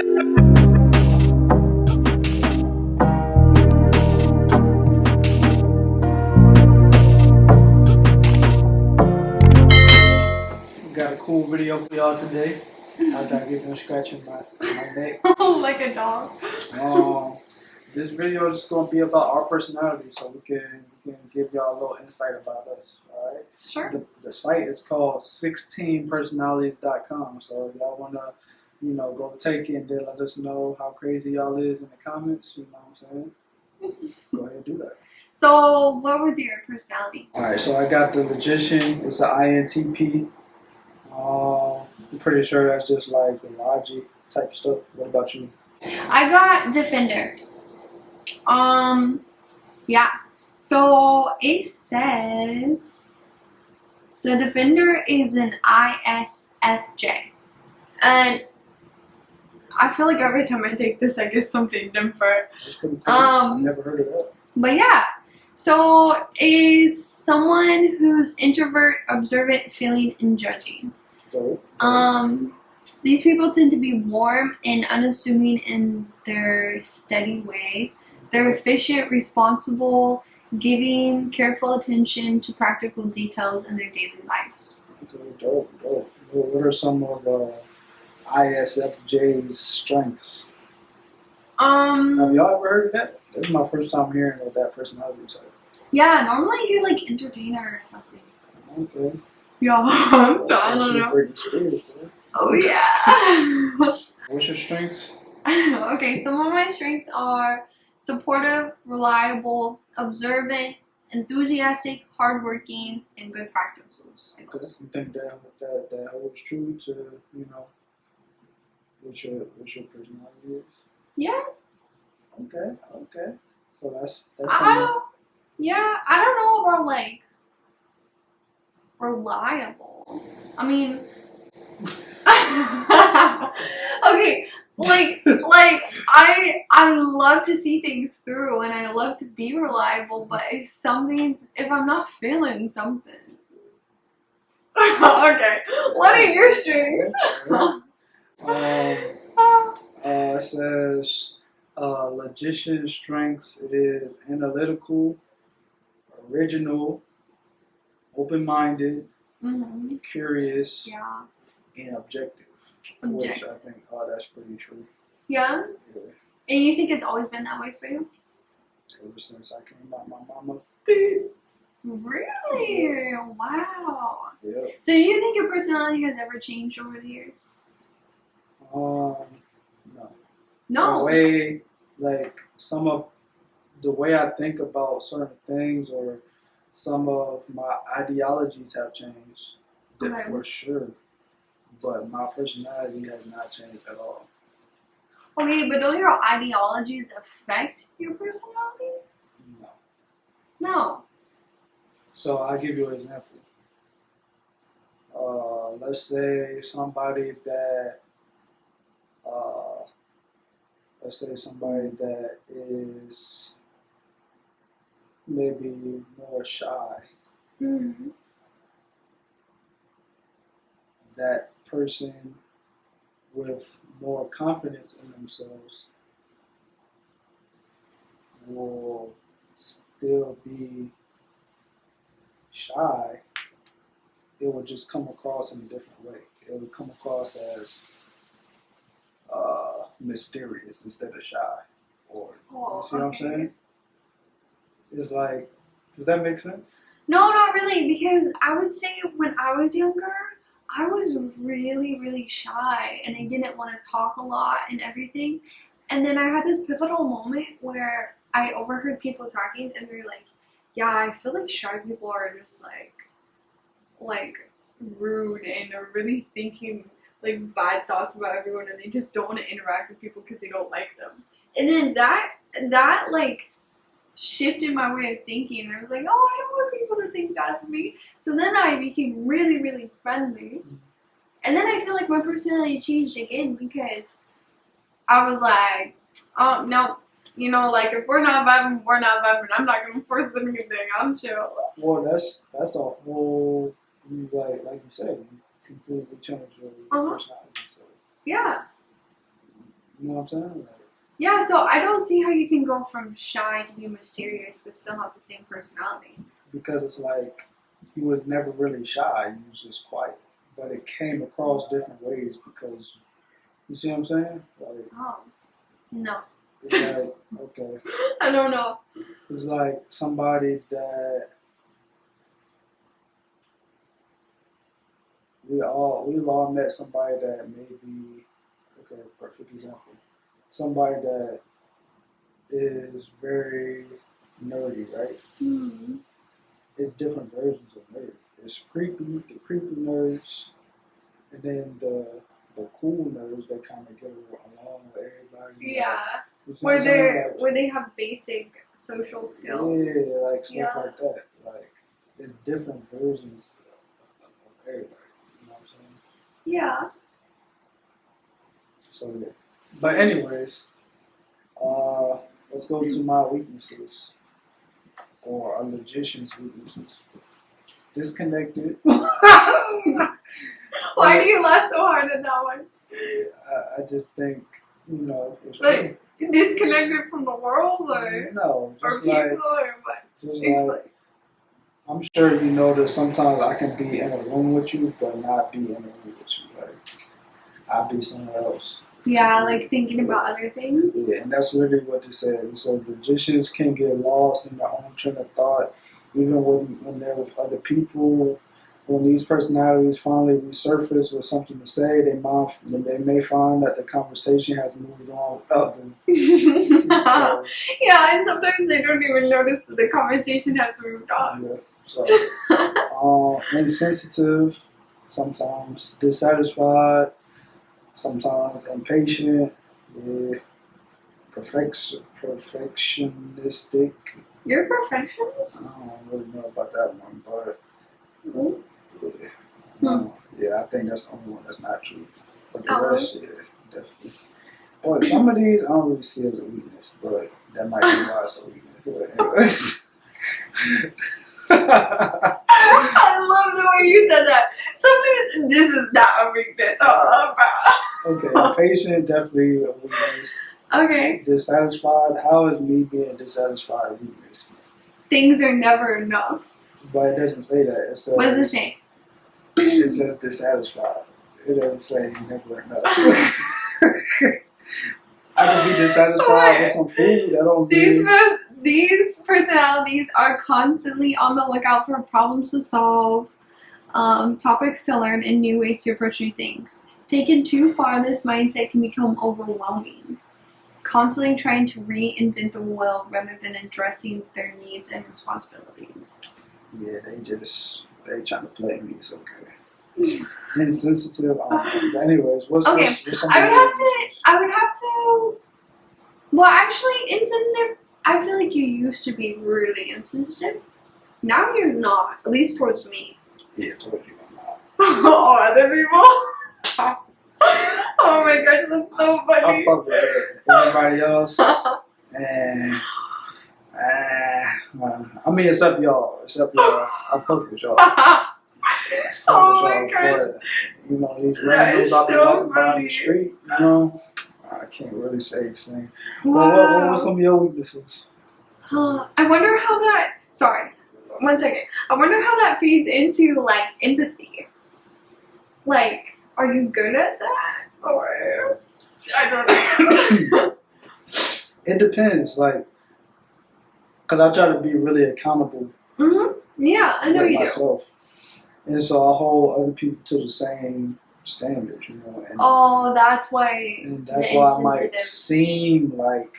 Got a cool video for y'all today. I gotta get them scratching my neck. Like a dog. This video is just gonna be about our personality, so we can give y'all a little insight about us. All right. Sure. The site is called 16personalities.com. So if y'all wanna, go take it and then let us know how crazy y'all is in the comments. You know what I'm saying? Go ahead and do that. So, what was your personality? All right. So I got the Logician. It's an INTP. I'm pretty sure that's just like the logic type stuff. What about you? I got Defender. Yeah. So it says the Defender is an ISFJ, and I feel like every time I take this, I get something different. That's pretty cool. I've never heard of that. But yeah. So it's someone who's introvert, observant, feeling, and judging. Dope. These people tend to be warm and unassuming in their steady way. They're efficient, responsible, giving careful attention to practical details in their daily lives. Okay, dope. What are some of ISFJ's strengths? Have y'all ever heard of that? This is my first time hearing of that personality type. Yeah, normally I get like entertainer or something. Okay. Yeah, so I don't know. Oh yeah. What's your strengths? Okay, some of my strengths are supportive, reliable, observant, enthusiastic, hardworking, and good practices. Okay. You think that holds true to what your personality is? Yeah. Okay. So that's I don't know about like reliable. I mean, okay, like I love to see things through and I love to be reliable, but if I'm not feeling something. Okay, what are your strengths? It says Logician strengths. It is analytical, original, open-minded, curious, Yeah. and objective. Which I think, that's pretty true. Yeah? Yeah. And you think it's always been that way for you? Ever since I came out my mama. Really? Wow. Yeah. So do you think your personality has ever changed over the years? No. No. The way I think about certain things or some of my ideologies have changed. Okay. For sure. But my personality has not changed at all. Okay, but don't your ideologies affect your personality? No. No. So I'll give you an example. Let's say somebody that is maybe more shy. Mm-hmm. That person with more confidence in themselves will still be shy. It will just come across in a different way. It will come across as mysterious instead of shy. Or you see what I'm saying? It's like, does that make sense? No, not really, because I would say when I was younger, I was really, really shy and I didn't want to talk a lot and everything. And then I had this pivotal moment where I overheard people talking and they're like, yeah, I feel like shy people are just like rude and are really thinking like bad thoughts about everyone and they just don't want to interact with people because they don't like them. And then that like shifted my way of thinking and I was like, oh, I don't want people to think that of me. So then I became really, really friendly. And then I feel like my personality changed again because I was like, oh, no, like if we're not vibing, we're not vibing. I'm not going to force anything. I'm chill. Well, that's a whole, like you said, you completely changed your personality. So Yeah. You know what I'm saying? Like, Yeah, so I don't see how you can go from shy to be mysterious but still have the same personality. because it's like he was never really shy. He was just quiet, but it came across different ways because you see what I'm saying? Like Oh, no. it's like okay, I don't know. it's like somebody that we've all met somebody that maybe okay, perfect example. Somebody that is very nerdy, right? Hmm. It's different versions of nerd. It's creepy, the creepy nerds, and then the cool nerds that kind of get along with everybody. Yeah. You see what Where I'm saying? Like, where they have basic social skills. yeah, like stuff Yeah. like that. Like it's different versions of everybody. You know what I'm saying? Yeah. So yeah. But anyways, let's go to my weaknesses or a logician's weaknesses. Disconnected. Why do you laugh so hard at that one? I just think, you know, it's Like disconnected from the world true. or No, just people like, or what? just It's like, I'm sure you know that sometimes I can be in a room with you, but not be in a room with you. Like, I'll be somewhere else. yeah, like thinking about other things. Yeah, and that's literally what it says. It says logicians can get lost in their own train of thought, even when they're with other people. When these personalities finally resurface with something to say, they may find that the conversation has moved on without them. So, Yeah, and sometimes they don't even notice that the conversation has moved on. yeah. So, insensitive, sometimes dissatisfied, sometimes impatient, yeah, perfectionistic. You're a perfectionist? I don't really know about that one, but Mhm. yeah, Hmm. yeah, I think that's the only one that's not true. But the Oh. rest, yeah, definitely. But some of these I don't really see as a weakness, but that might be why it's a weakness. But anyways. I love the way you said that. Sometimes this is not a weakness. Okay, impatient, definitely a weakness. Okay. Dissatisfied, how is me being dissatisfied a weakness? Things are never enough. But it doesn't say that. It says, What does it say? It says dissatisfied. It doesn't say never enough. I can be dissatisfied with some food. That don't mean These personalities are constantly on the lookout for problems to solve, topics to learn, and new ways to approach new things. Taken too far, this mindset can become overwhelming, constantly trying to reinvent the wheel rather than addressing their needs and responsibilities. yeah, they trying to play me. It's okay. Insensitive. But anyways, what's Okay, what's I would have to. Well, actually, insensitive. I feel like you used to be really insensitive. Now you're not, at least towards me. Yeah, told you I'm not. Oh, other people? Oh my gosh, that's so I funny. fuck with everybody else, and I mean, except y'all. I fuck with y'all. Oh my gosh. But, you know, these That randoms is I'll be so walking by funny. the street, you know, I can't really say the same. Well, Wow. what were some of your weaknesses? I wonder how that. Sorry, 1 second. I wonder how that feeds into like empathy. Like, are you good at that, or I don't know. It depends, like, because I try to be really accountable Yeah, I know with you do. myself. And so I hold other people to the same standard, you know, and, Oh, that's why. and that's the why I might insensitive seem like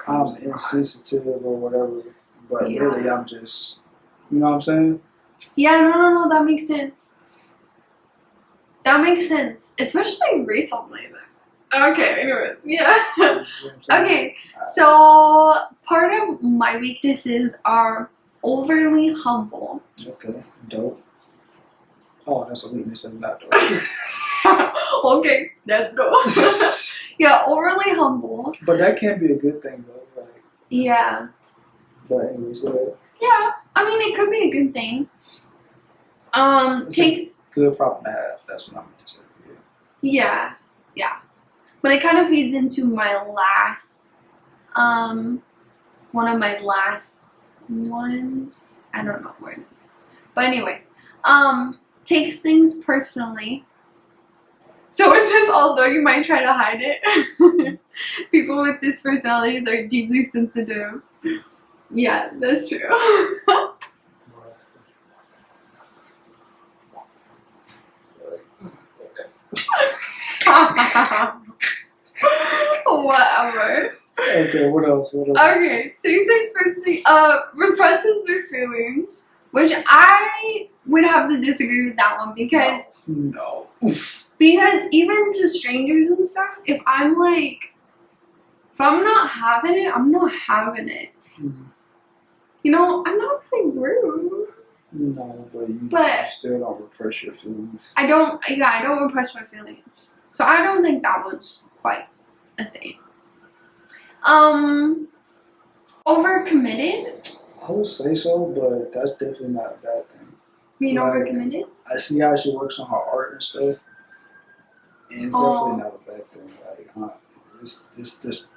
I'm comes across. insensitive or whatever, but Yeah. really I'm just, you know what I'm saying? Yeah, no, that makes sense. That makes sense, especially recently. Then. Okay, anyway, yeah. You know what I'm saying? Okay, so part of my weaknesses are overly humble. Okay, dope. Oh, that's a weakness. That's not dope. Okay, that's dope. Yeah, overly humble. But that can be a good thing, though. Like, Yeah. but anyways, go ahead. Yeah, I mean, it could be a good thing. It's a Takes. good problem to have. That's what I'm going to say. Yeah. Yeah. But it kind of feeds into my last, one of my last ones. I don't know where it is. But anyways, takes things personally. So it says, although you might try to hide it, people with these personalities are deeply sensitive. Yeah, that's true. Whatever. Okay, what else? Okay, takes things personally. Represses their feelings, which I would have to disagree with that one because No. because even to strangers and stuff, if I'm not having it, I'm not having it. Mhm. You know, I'm not really rude. No, but you still don't repress your feelings. I don't repress my feelings. So I don't think that was quite a thing. Overcommitted? I would say so, but that's definitely not a bad thing. Being Right. overcommitted? I see how she works on her art and stuff, and it's definitely not a bad thing. Like,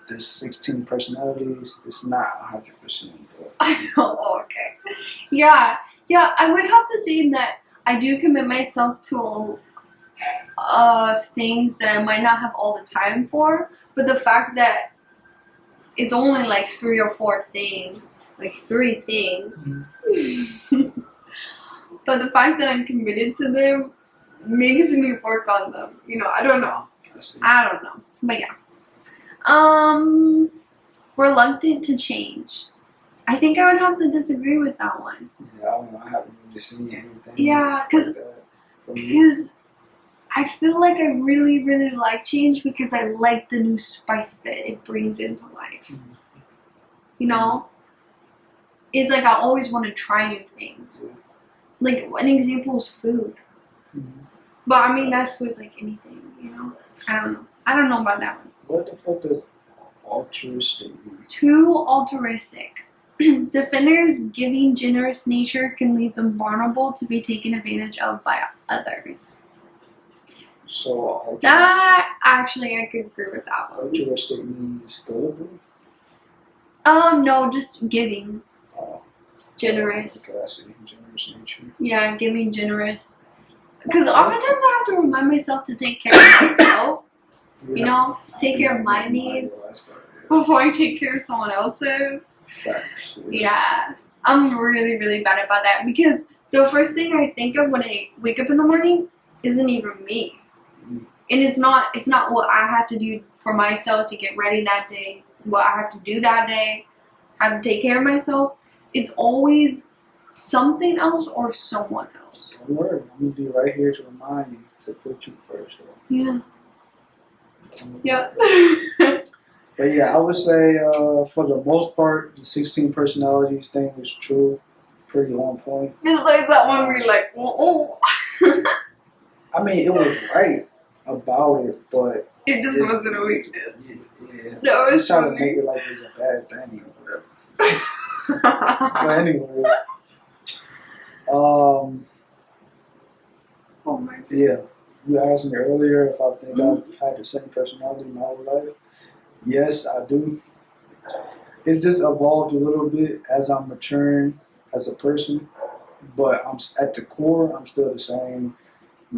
this 16 personalities, it's not 100%. Oh, okay. Yeah, I would have to say that I do commit myself to things that I might not have all the time for, but the fact that it's only like 3 or 4 things, like 3 things, but the fact that I'm committed to them makes me work on them. You know, I don't know. But yeah. Reluctant to change. I think I would have to disagree with that one. Yeah, I don't know. I haven't really seen anything. Yeah, because I feel like I really, really like change because I like the new spice that it brings into life. Mm-hmm. You know? It's like I always want to try new things. Yeah. Like, an example is food. Mm-hmm. But I mean, that's with like anything, you know? I don't know about that one. What the fuck does altruistic mean? Too altruistic. Defenders' giving, generous nature can leave them vulnerable to be taken advantage of by others. So That actually, I could agree with that one. altruistic means gullible? No, just giving. Generous. Okay, I see. Generous nature. Yeah, giving, generous. Because oftentimes I have to remind myself to take care of myself. Yeah. You know, take care of my needs before I take care of someone else's. Facts. Yeah, I'm really, really bad about that because the first thing I think of when I wake up in the morning isn't even me, and it's not what I have to do for myself to get ready that day, what I have to do that day, how to take care of myself. It's always something else or someone else. Don't worry, I'm gonna be right here to remind you to put you first. Yeah. Yep. But yeah, I would say for the most part, the 16 personalities thing is true, pretty on point. Besides that one where you're like, oh. I mean, it was right about it, but It just wasn't a weakness. Yeah, That was trying to funny. make it like it was a bad thing or whatever. But anyway, Oh my God. yeah, you asked me earlier if I think I've had the same personality my whole life. Yes, I do. It's just evolved a little bit as I'm maturing as a person, but I'm at the core, I'm still the same.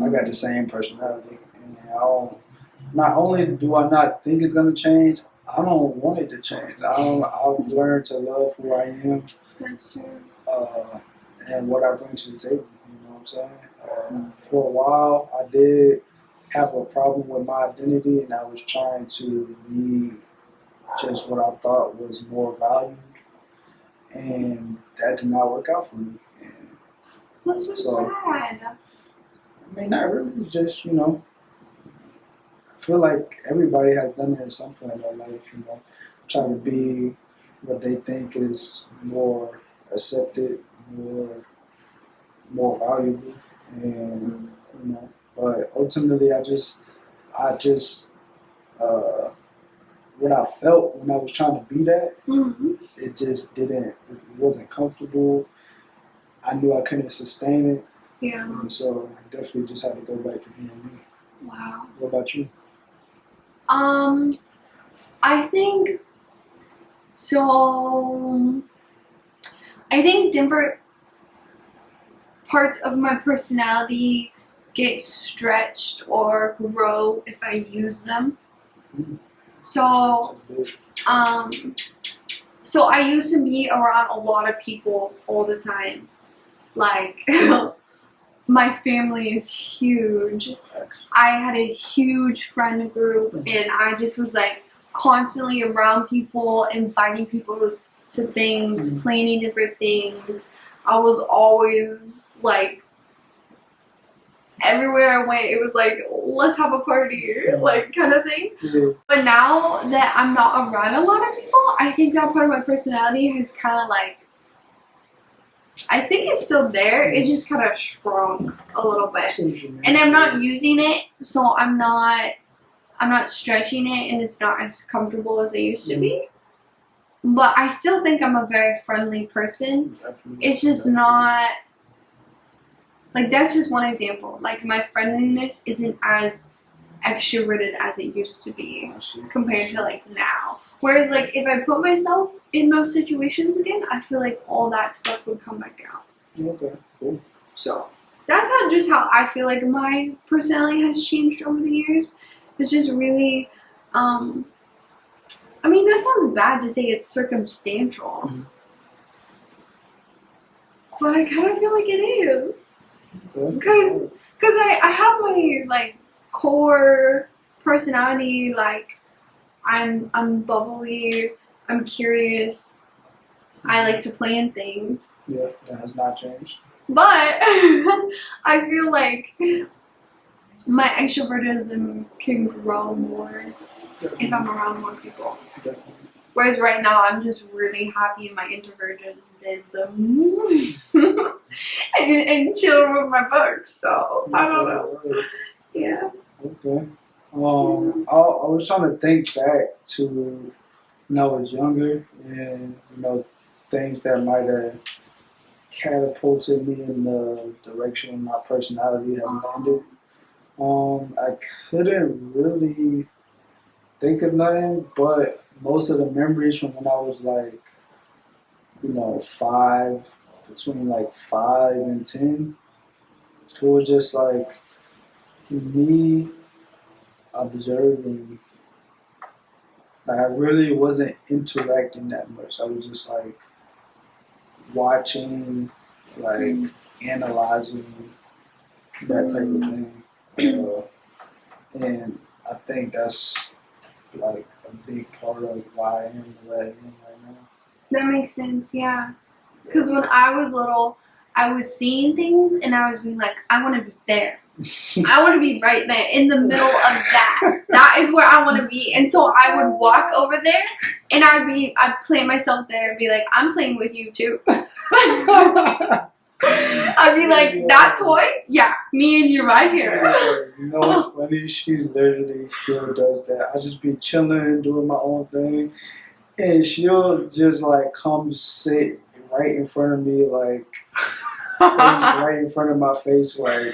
I got the same personality, and not only do I not think it's gonna change, I don't want it to change. I've learned to love who I am. That's true. And what I bring to the table. You know what I'm saying? For a while, I did have a problem with my identity, and I was trying to be just what I thought was more valued, and that did not work out for me. And That's so sad. I mean, not really. Just I feel like everybody has done it at some point in their life. Trying to be what they think is more accepted, more valuable, and but ultimately I just what I felt when I was trying to be that, it just it wasn't comfortable. I knew I couldn't sustain it, Yeah. and so I definitely just had to go back to being me. Wow. What about you? I think so. I think different parts of my personality get stretched or grow if I use them. So, so I used to be around a lot of people all the time. Like, my family is huge. I had a huge friend group, and I just was like constantly around people, inviting people to things, planning different things. I was always like, everywhere I went, it was like, let's have a party, like kind of thing. But now that I'm not around a lot of people, I think that part of my personality has kind of like, I think it's still there. It just kind of shrunk a little bit, and I'm not using it, so I'm not stretching it, and it's not as comfortable as it used to be. But I still think I'm a very friendly person. It's just not, like, that's just one example. Like, my friendliness isn't as extroverted as it used to be compared to like now. Whereas like if I put myself in those situations again, I feel like all that stuff would come back out. Okay, cool. So that's how I feel like my personality has changed over the years. It's just really, I mean, that sounds bad to say it's circumstantial, but I kind of feel like it is. Because I have my like core personality, like I'm bubbly, I'm curious, I like to plan things. Yeah, that has not changed. But I feel like my extrovertism can grow more if I'm around more people. Definitely. Whereas right now I'm just really happy in my introversion and chilling with my books. So I don't know. Yeah. Okay. I was trying to think back to when I was younger, and things that might have catapulted me in the direction my personality has landed. I couldn't really think of nothing, but most of the memories from when I was like, 5, between like 5 and 10, it was just like me observing. Like I really wasn't interacting that much. I was just like watching, like analyzing, that type of thing. And I think that's like a big part of why I am the way I am right now. That makes sense, yeah. Because when I was little, I was seeing things and I was being like, I want to be there. I want to be right there in the middle of that. That is where I want to be. And so I would walk over there and I'd plant myself there and be like, I'm playing with you too. I'd be like, that toy? Yeah, me and you right here. What's funny? She literally still does that. I just be chilling, doing my own thing. And she'll just like come sit right in front of me, like right in front of my face, like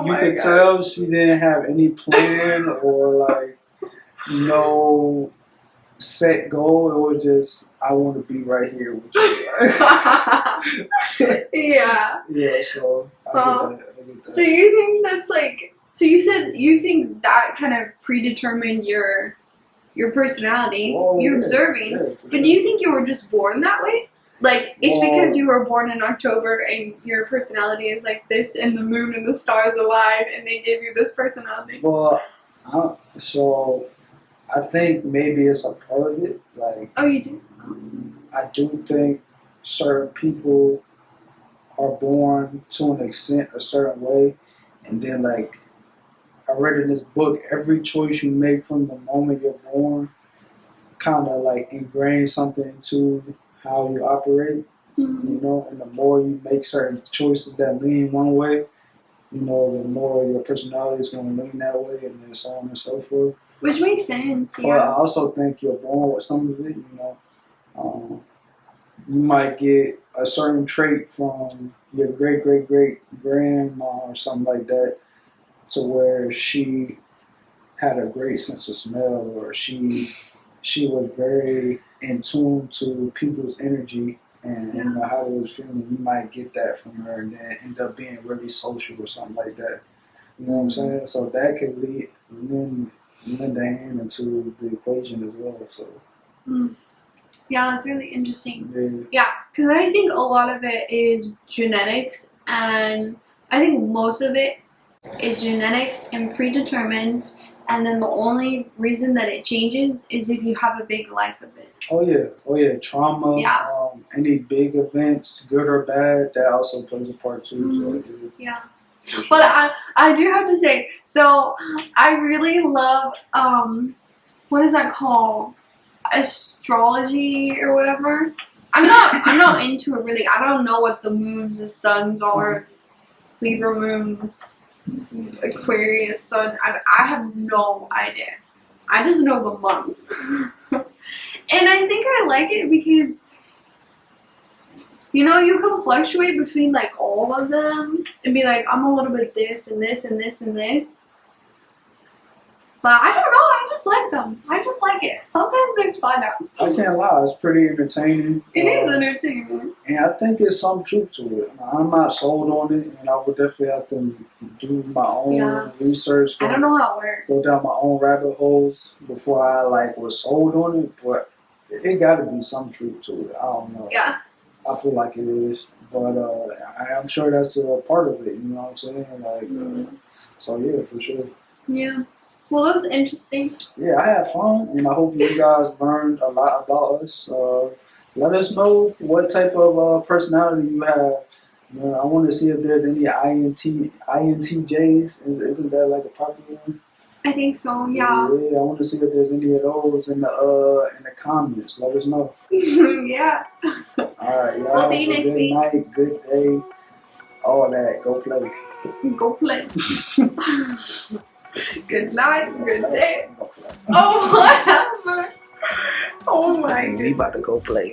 you could tell she didn't have any plan or like no set goal. It was just, I want to be right here with you. Yeah. Yeah. So I get that. So you think that's like? So you said you think that kind of predetermined your personality, you're observing. But do you think you were just born that way? Like, it's because you were born in October and your personality is like this and the moon and the stars aligned and they gave you this personality? Well, so I think maybe it's a part of it. Like, oh, you do? I do think certain people are born to an extent a certain way, and then like, I read in this book, every choice you make from the moment you're born kind of like ingrains something into how you operate, and the more you make certain choices that lean one way, the more your personality is going to lean that way, and then so on and so forth. Which makes sense, yeah. But I also think you're born with some of it, you might get a certain trait from your great-great-great grandma or something like that, to where she had a great sense of smell, or she was very in tune to people's energy and you know how they was feeling. You might get that from her, and then end up being really social or something like that. You know what I'm saying? So that could lend a hand into the equation as well. So Yeah, that's really interesting. yeah, Yeah, because I think a lot of it is genetics, and I think most of it is genetics and predetermined, and then the only reason that it changes is if you have a big life event. oh yeah, trauma, Yeah. any big events, good or bad, that also plays a part too. So, Yeah. for sure. But I do have to say, so I really love what is that called? Astrology or whatever. I'm not into it really. I don't know what the moons, the suns are. Libra moons, Aquarius sun. I have no idea. I just know the months. And I think I like it because you know, you can fluctuate between like all of them and be like, I'm a little bit this and this and this and this. But I don't know, I just like them. I just like it. Sometimes they spot out. I can't lie, it's pretty entertaining. It is entertaining. And I think there's some truth to it. I'm not sold on it, and I would definitely have to do my own research. I don't know how it works. Go down my own rabbit holes before I like was sold on it, but it got to be some truth to it. I don't know. Yeah. I feel like it is, but I'm sure that's a part of it. You know what I'm saying? Like, so yeah, for sure. Yeah. Well, that was interesting. Yeah, I had fun, and I hope you guys learned a lot about us. Let us know what type of personality you have. I want to see if there's any INTJs. Isn't that like a popular one? I think so, yeah. Yeah, I want to see if there's any of those in the comments. Let us know. Yeah. All right, y'all. We'll see you next week. Good night, good day, all that. Go play. Go play. Good night, good day. Go play. Oh, whatever. Oh my We about to go play.